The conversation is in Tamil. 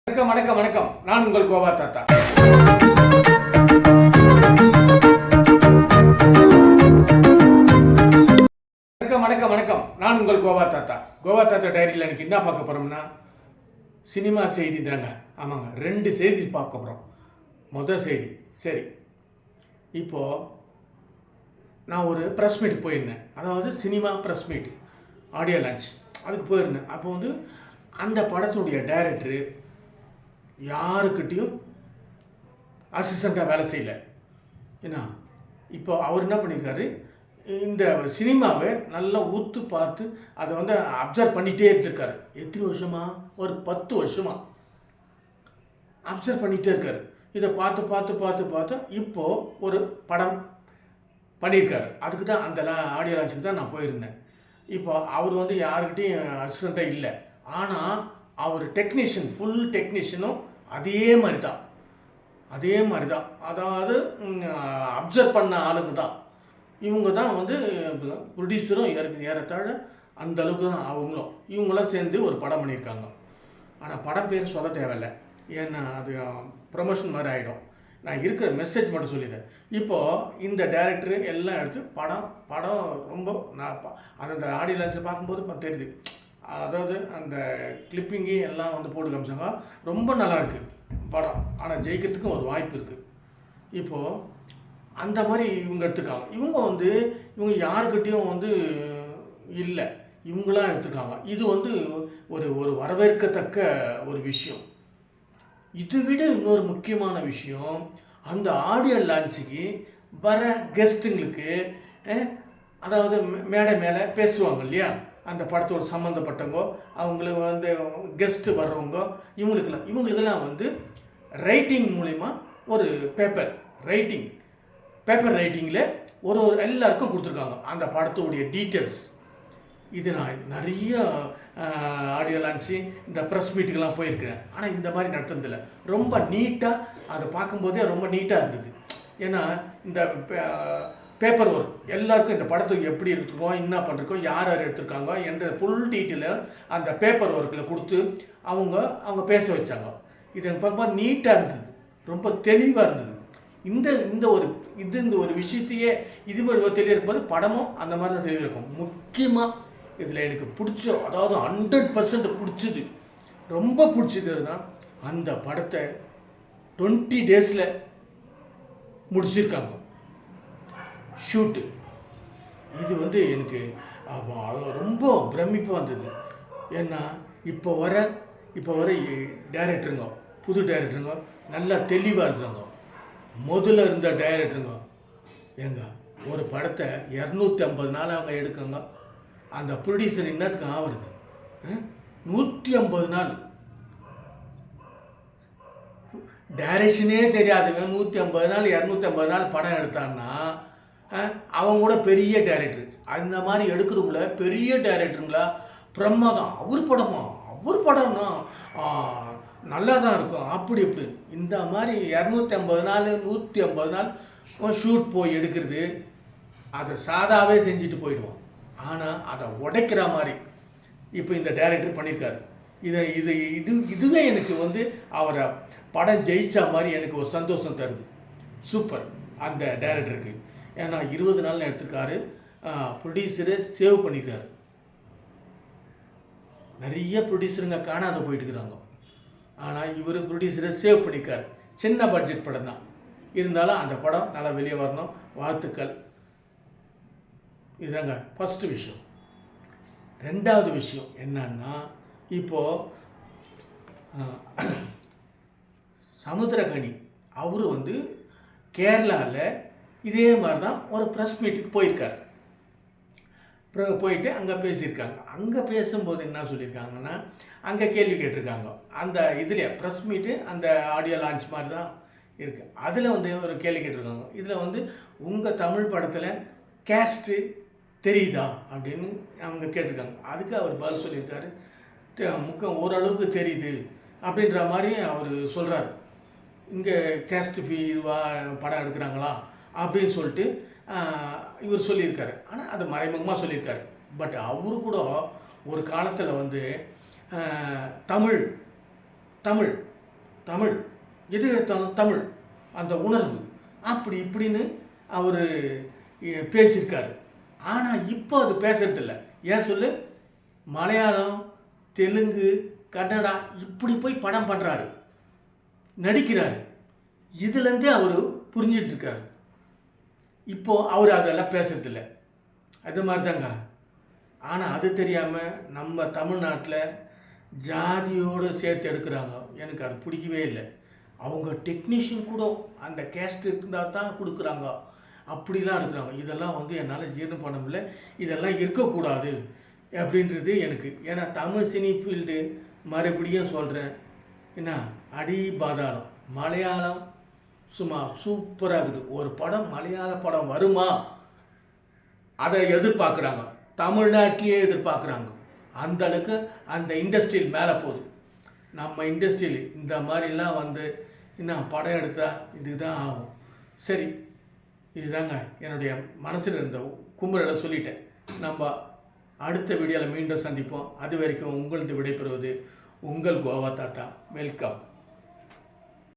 வணக்கம் வணக்கம் வணக்கம். நான் உங்கள் கோவா தாத்தா. வணக்கம் வணக்கம் வணக்கம். நான் உங்கள் கோவா தாத்தா. கோவா தாத்தா டைரியில் எனக்கு என்ன பார்க்க போகிறோம்னா சினிமா செய்தி தாங்க. ஆமாங்க, 2 செய்தி பார்க்க போகிறோம். முதல் செய்தி, சரி, இப்போது நான் ஒரு ப்ரெஸ் மீட் போயிருந்தேன். அதாவது cinema press meet, audio launch, அதுக்கு போயிருந்தேன். அப்போ வந்து அந்த படத்துடைய டைரக்டரு யாருக்கிட்டையும் அசிஸ்டண்ட்டாக வேலை செய்யலை. ஏன்னா இப்போ அவர் என்ன பண்ணியிருக்காரு, இந்த சினிமாவை நல்லா ஊற்று பார்த்து அதை வந்து அப்சர்வ் பண்ணிகிட்டே இருந்திருக்காரு. எத்தனை வருஷமா? ஒரு 10 வருஷமா அப்சர்வ் பண்ணிகிட்டே இருக்காரு. இதை பார்த்து பார்த்து பார்த்து பார்த்து இப்போது ஒரு படம் பண்ணியிருக்காரு. அதுக்கு தான் அந்த ஆடியோ லான்ச்சுக்கு தான் நான் போயிருந்தேன். இப்போ அவர் வந்து யாருக்கிட்டையும் அசிஸ்டண்ட்டாக இல்லை. ஆனால் அவர் டெக்னீஷியன், ஃபுல் டெக்னீஷியனும் அதே மாதிரி தான். அதாவது அப்சர்வ் பண்ண ஆளுங்க தான். இவங்க தான் வந்து ப்ரொடியூசரும் ஏறத்தாழ அந்த அளவுக்கு தான் அவங்களும் இவங்களாம் சேர்ந்து ஒரு படம் பண்ணியிருக்காங்க. ஆனால் படம் பேர் சொல்ல தேவையில்லை, ஏன்னா அது ப்ரமோஷன் மாதிரி ஆகிடும். நான் இருக்கிற மெசேஜ் மட்டும் சொல்லிடுறேன். இப்போது இந்த டைரக்டரு எல்லாம் எடுத்து படம் ரொம்ப நான் அந்த ஆடியோ லான்ச்சில் பார்க்கும்போது தெரியுது. அதாவது அந்த கிளிப்பிங்கு எல்லாம் வந்து போட்டு காமிச்சாங்க. ரொம்ப நல்லாயிருக்கு படம். ஆனால் ஜெயிக்கிறதுக்கும் ஒரு வாய்ப்பு இருக்குது. இப்போது அந்த மாதிரி இவங்க எடுத்துருக்காங்க. இவங்க யாருக்கிட்டையும் வந்து இல்லை, இவங்களாம் எடுத்துருக்காங்க. இது வந்து ஒரு வரவேற்கத்தக்க ஒரு விஷயம். இதை விட இன்னொரு முக்கியமான விஷயம், அந்த ஆடியோ லான்ச்சுக்கு வர கெஸ்ட்டுங்களுக்கு, அதாவது மேடை மேலே பேசுவாங்க இல்லையா, அந்த படத்தோடு சம்மந்தப்பட்டவங்க, அவங்களுக்கு வந்து கெஸ்ட்டு வர்றவங்க, இவங்களுக்கெல்லாம் வந்து ரைட்டிங் மூலிமா ஒரு பேப்பர் ரைட்டிங்கில் ஒரு எல்லாருக்கும் கொடுத்துருக்காங்க அந்த படத்தோடைய டீட்டெயில்ஸ். இது நான் நிறைய ஆடியோ லான்ச்சு, இந்த ப்ரெஸ் மீட்டுக்கெல்லாம் போயிருக்கேன். ஆனால் இந்த மாதிரி நடத்துனதில்லை. ரொம்ப நீட்டாக அதை பார்க்கும்போதே ரொம்ப நீட்டாக இருந்தது. ஏன்னா இந்த பேப்பர் ஒர்க் எல்லாருக்கும் இந்த படத்துக்கு எப்படி எடுத்துருக்கோம், என்ன பண்ணிருக்கோம், யார் எடுத்திருக்காங்க என்ற ஃபுல் டீட்டெயிலை அந்த பேப்பர் ஒர்க்கில் கொடுத்து அவங்க பேச வச்சாங்க. இது பார்க்கும்போது நீட்டாக இருந்தது, ரொம்ப தெளிவாக இருந்தது. இந்த ஒரு விஷயத்தையே இது தெளிவாக இருக்கும்போது படமும் அந்த மாதிரி தான் தெளிவாக முக்கியமாக இதில் எனக்கு அதாவது 100% பிடிச்சது, ரொம்ப பிடிச்சதுன்னா அந்த படத்தை 20 டேஸில் முடிச்சிருக்காங்க ஷூட்டு. இது வந்து எனக்கு ரொம்ப பிரமிப்பாக இருந்தது. ஏன்னா இப்போ வர டைரக்டருங்க, புது டைரக்டருங்க நல்லா தெளிவாக இருக்கிறாங்க. முதல்ல இருந்த டைரக்டருங்க ஒரு படத்தை 250 நாள் அவங்க எடுக்காங்க. அந்த ப்ரொடியூசர் என்னத்துக்கு ஆகுறது? 150 நாள் டைரக்ஷனே தெரியாதவங்க 150 நாள் 250 நாள் படம் எடுத்தான்னா அவங்க கூட பெரிய டைரக்டர். அந்த மாதிரி எடுக்கிறவங்கள பெரிய டைரக்டருங்களா பிரமாதம். அவர் படம்னா நல்லா தான் இருக்கும். அப்படி இந்த மாதிரி 250 நாள் 150 நாள் ஷூட் போய் எடுக்கிறது, அதை சாதாவே செஞ்சுட்டு போயிடுவோம். ஆனால் அதை உடைக்கிற மாதிரி இப்போ இந்த டைரக்டர் பண்ணியிருக்காரு. இதுவே எனக்கு வந்து அவரை படம் ஜெயிச்சா மாதிரி எனக்கு ஒரு சந்தோஷம் தருது. சூப்பர் அந்த டைரக்டருக்கு. ஏன்னா 20 நாள் எடுத்திருக்காரு. ப்ரொடியூசரை சேவ் பண்ணியிருக்காரு. நிறைய ப்ரொடியூசருங்க காணாத போயிட்டு இருக்கிறாங்க. ஆனால் இவர் ப்ரொடியூசரை சேவ் பண்ணியிருக்காரு. சின்ன பட்ஜெட் படம் தான் இருந்தாலும் அந்த படம் நல்லா வெளியே வரணும். வாழ்த்துக்கள். இதுதாங்க ஃபஸ்ட்டு விஷயம். 2வது விஷயம் என்னன்னா, இப்போது சமுத்திரக்கனி அவர் வந்து கேரளாவில் இதே மாதிரி தான் ஒரு ப்ரெஸ் மீட்டுக்கு போயிருக்கார். போயிட்டு அங்கே பேசியிருக்காங்க. அங்கே பேசும்போது என்ன சொல்லியிருக்காங்கன்னா, அங்கே கேள்வி கேட்டிருக்காங்க. அந்த இதில் ப்ரெஸ் மீட்டு அந்த ஆடியோ லான்ச் மாதிரி தான் இருக்குது. அதில் வந்து ஒரு கேள்வி கேட்டிருக்காங்க. இதில் வந்து உங்கள் தமிழ் படத்தில் கேஸ்ட்டு தெரியுதா அப்படின்னு அவங்க கேட்டிருக்காங்க. அதுக்கு அவர் பதில் சொல்லியிருக்காரு, ஓரளவுக்கு தெரியுது அப்படின்ற மாதிரி அவர் சொல்கிறார். இங்கே கேஸ்ட் ஃபீ இதுவாக படம் எடுக்கிறாங்களா அப்படின்னு சொல்லிட்டு இவர் சொல்லியிருக்காரு. ஆனால் அது மறைமுகமாக சொல்லியிருக்காரு. பட் அவரு கூட ஒரு காலத்தில் வந்து தமிழ் தமிழ், எது எடுத்தாலும் தமிழ், அந்த உணர்வு அப்படி இப்படின்னு அவர் பேசியிருக்காரு. ஆனால் இப்போ அது பேசுறதில்ல. ஏன் சொல்லு? மலையாளம், தெலுங்கு, கன்னடா இப்படி போய் படம் பண்ணுறாரு, நடிக்கிறாரு. இதுலேருந்தே அவர் புரிஞ்சிட்டு இருக்காரு. இப்போது அவர் அதெல்லாம் பேசுறதில்ல. அது மாதிரி தாங்க. ஆனால் அது தெரியாமல் நம்ம தமிழ்நாட்டில் ஜாதியோடு சேர்த்து எடுக்கிறாங்க. எனக்கு அது பிடிக்கவே இல்லை. அவங்க டெக்னீஷியன் கூட அந்த கேஸ்ட் இருந்தால் தான் கொடுக்குறாங்க, அப்படிலாம் எடுக்கிறாங்க. இதெல்லாம் வந்து என்னால் ஜீரணம் பண்ண முடியல. இதெல்லாம் இருக்கக்கூடாது அப்படின்றது எனக்கு. ஏன்னா தமிழ் சினி ஃபீல்டு மறுபடியும் சொல்கிறேன், என்ன அடி பாதாளம். மலையாளம் சும்மா சூப்பராக இருக்குது. ஒரு படம் மலையாள படம் வருமா அதை எதிர்பார்க்குறாங்க, தமிழ்நாட்டிலேயே எதிர்பார்க்குறாங்க. அந்த அளவுக்கு அந்த இண்டஸ்ட்ரியில் மேலே போகுது. நம்ம இண்டஸ்ட்ரியில் இந்த மாதிரிலாம் வந்து என்ன படம் எடுத்தால் இதுதான் ஆகும். சரி, இதுதாங்க என்னுடைய மனசில் இருந்த கும்பலை சொல்லிட்டேன். நம்ம அடுத்த வீடியோவில் மீண்டும் சந்திப்போம். அது வரைக்கும் உங்களது விடைபெறுவது உங்கள் கோவா தாத்தா. வெல்கம்.